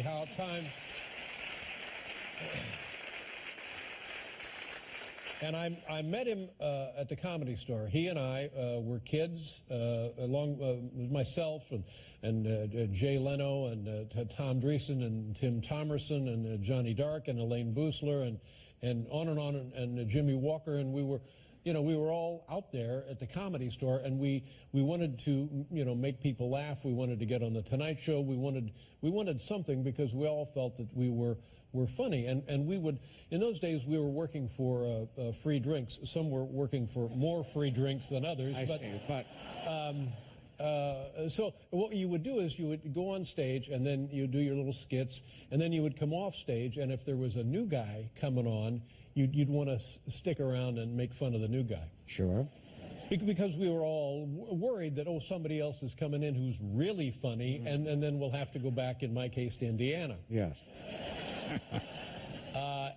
How time. And I met him at the Comedy Store. He and I were kids, along with myself and Jay Leno and Tom Dreesen and Tim Thomerson and Johnny Dark and Elaine Boosler and on and Jimmy Walker, and we were all out there at the Comedy Store, and we wanted to, make people laugh. We wanted to get on the Tonight Show. We wanted something because we all felt that we were funny. And we would, in those days, we were working for free drinks. Some were working for more free drinks than others. So what you would do is you would go on stage, and then you do your little skits, and then you would come off stage, and if there was a new guy coming on, you'd want to stick around and make fun of the new guy. Sure. Because we were all worried that, somebody else is coming in who's really funny, and then we'll have to go back, in my case, to Indiana. Yes.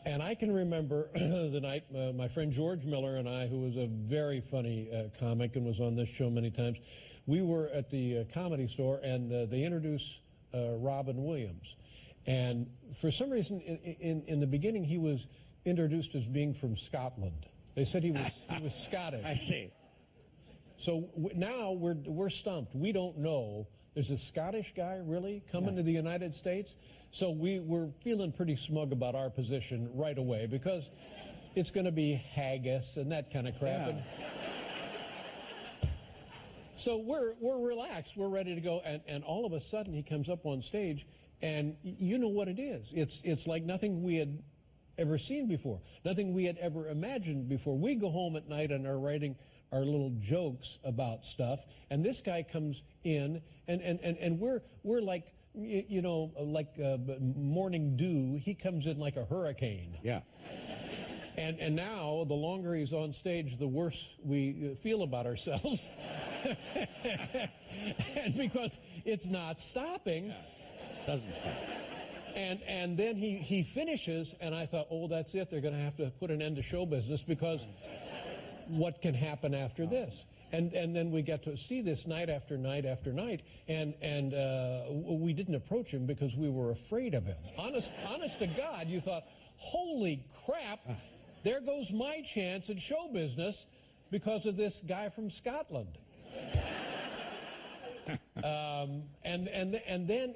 And I can remember the night my friend George Miller and I, who was a very funny comic and was on this show many times, we were at the Comedy Store, and they introduced Robin Williams. And for some reason, in the beginning, he was introduced as being from Scotland. They said he was Scottish. I see. So now we're stumped. We don't know. There's a Scottish guy really coming to the United States. So we're feeling pretty smug about our position right away, because it's going to be haggis and that kind of crap. Yeah. So we're relaxed. We're ready to go. And all of a sudden he comes up on stage, and you know what it is. It's like nothing we had ever seen before, nothing we had ever imagined before. We go home at night and are writing our little jokes about stuff, and this guy comes in, and we're like, like morning dew. He comes in like a hurricane. Yeah. And now, the longer he's on stage, the worse we feel about ourselves. And because it's not stopping. Yeah. Doesn't stop. And then he finishes, and I thought, that's it. They're going to have to put an end to show business, because what can happen after this? And then we get to see this night after night after night, and we didn't approach him because we were afraid of him. Honest to God, you thought, holy crap, there goes my chance at show business because of this guy from Scotland. And then,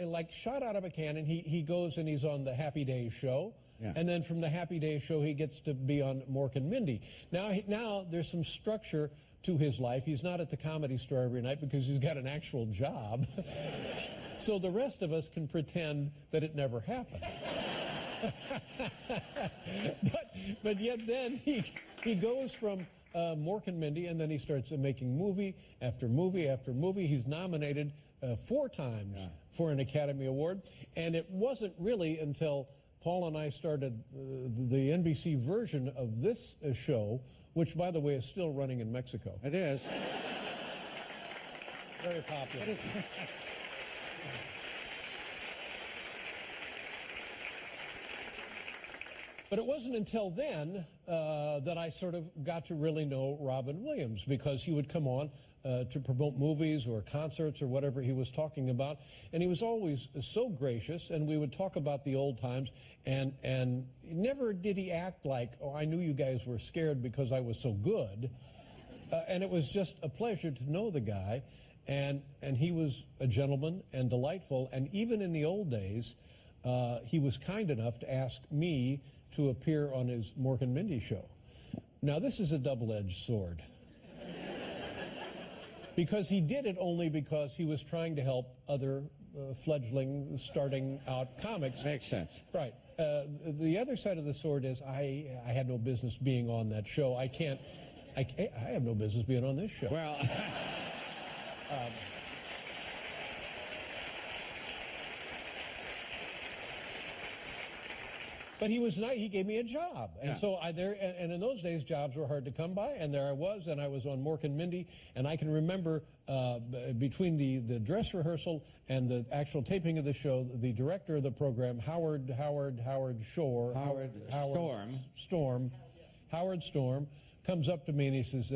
like shot out of a cannon, he goes and he's on the Happy Days show. Yeah. And then from the Happy Days show, he gets to be on Mork and Mindy. Now there's some structure to his life. He's not at the Comedy Store every night because he's got an actual job. So the rest of us can pretend that it never happened. but yet then he goes from Mork and Mindy, and then he starts making movie after movie after movie. He's nominated 4 times for an Academy Award, and it wasn't really until Paul and I started the NBC version of this show, which, by the way, is still running in Mexico. It is. Very popular. It is. But it wasn't until then that I sort of got to really know Robin Williams, because he would come on to promote movies or concerts or whatever he was talking about. And he was always so gracious, and we would talk about the old times, and never did he act like, I knew you guys were scared because I was so good. And it was just a pleasure to know the guy. And he was a gentleman and delightful. And even in the old days, he was kind enough to ask me to appear on his Mork and Mindy show. Now, this is a double-edged sword. Because he did it only because he was trying to help other fledgling, starting out comics. Makes sense. Right. The other side of the sword is I had no business being on that show. I have no business being on this show. Well... But he was nice. He gave me a job, and so and in those days, jobs were hard to come by. And there I was, and I was on Mork and Mindy, and I can remember between the dress rehearsal and the actual taping of the show, the director of the program, Howard Storm, comes up to me and he says,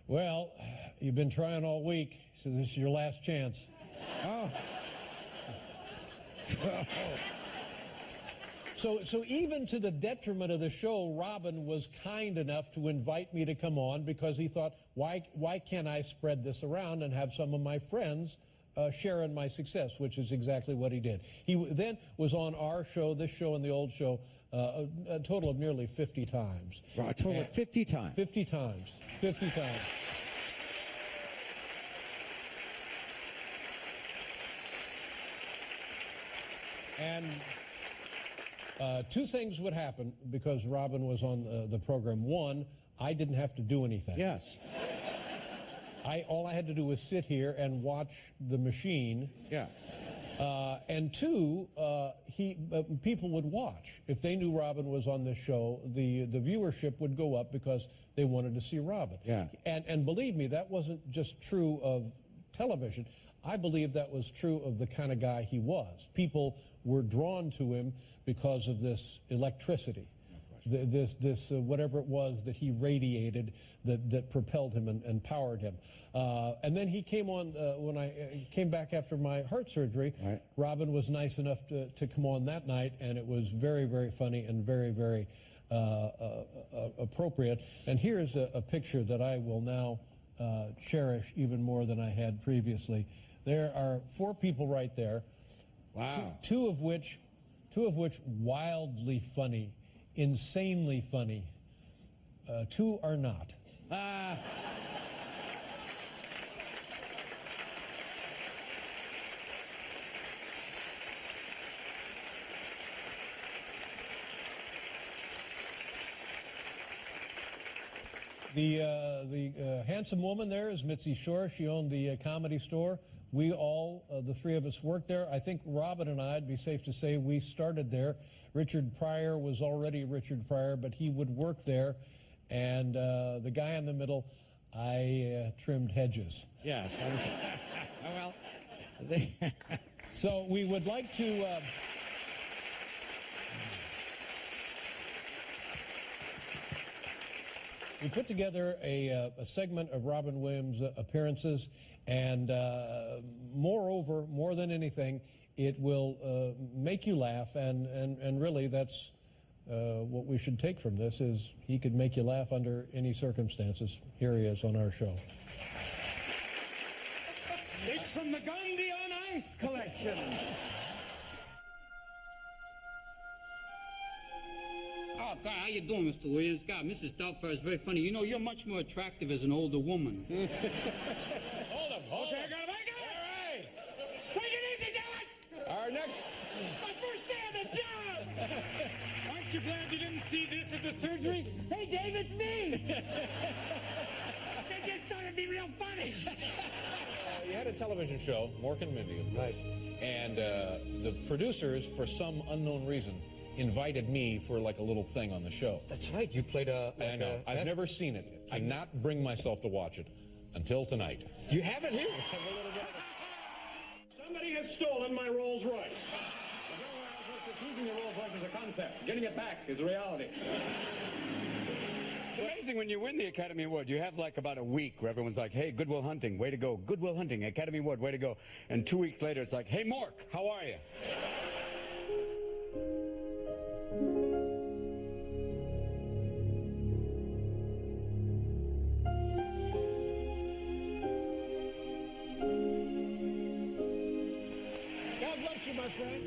"Well, you've been trying all week." He says, "This is your last chance." Oh. So even to the detriment of the show, Robin was kind enough to invite me to come on because he thought, why can't I spread this around and have some of my friends share in my success, which is exactly what he did. He then was on our show, this show, and the old show, a total of nearly 50 times. Right, a total of 50 times. 50 times. 50 times. And two things would happen because Robin was on the program. One, I didn't have to do anything. Yes. All I had to do was sit here and watch the machine. Yeah. And two, people would watch. If they knew Robin was on this show, the viewership would go up because they wanted to see Robin. Yeah. And believe me, that wasn't just true of television. I believe that was true of the kind of guy he was. People were drawn to him because of this electricity. This whatever it was that he radiated that propelled him and powered him. And then he came on when I came back after my heart surgery. Right. Robin was nice enough to come on that night, and it was very, very funny and very, very appropriate. And here's a picture that I will now cherish even more than I had previously. There are 4 people right there. Wow. Two of which wildly funny. Insanely funny. 2 are not. The handsome woman there is Mitzi Shore. She owned the Comedy Store. We all, the 3 of us, worked there. I think Robin and I, it'd be safe to say, we started there. Richard Pryor was already Richard Pryor, but he would work there. And the guy in the middle, I trimmed hedges. Yes. Well, So we would like to... we put together a segment of Robin Williams' appearances, and moreover, more than anything, it will make you laugh, and really that's what we should take from this is he could make you laugh under any circumstances. Here he is on our show. It's from the Gandhi on Ice collection. Oh, God, how you doing, Mr. Williams? God, Mrs. Doubtfire is very funny. You know, you're much more attractive as an older woman. Hold him, hold Okay, him. I got it. All right. Take it easy, Dallas. Our next... My first day on the job. Aren't you glad you didn't see this at the surgery? Hey, Dave, it's me. They just thought it'd be real funny. You had a television show, Mork and Mindy, of course, and the producers, for some unknown reason, invited me for like a little thing on the show. That's right. You played a... I know. I've never seen it. I cannot bring myself to watch it until tonight. You have it here. Somebody has stolen my Rolls Royce. Using the Rolls Royce as a concept. Getting it back is a reality. It's amazing when you win the Academy Award. You have like about a week where everyone's like, hey, Good Will Hunting, way to go. Good Will Hunting, Academy Award, way to go. And 2 weeks later, it's like, hey, Mork, how are you? God bless you, my friend.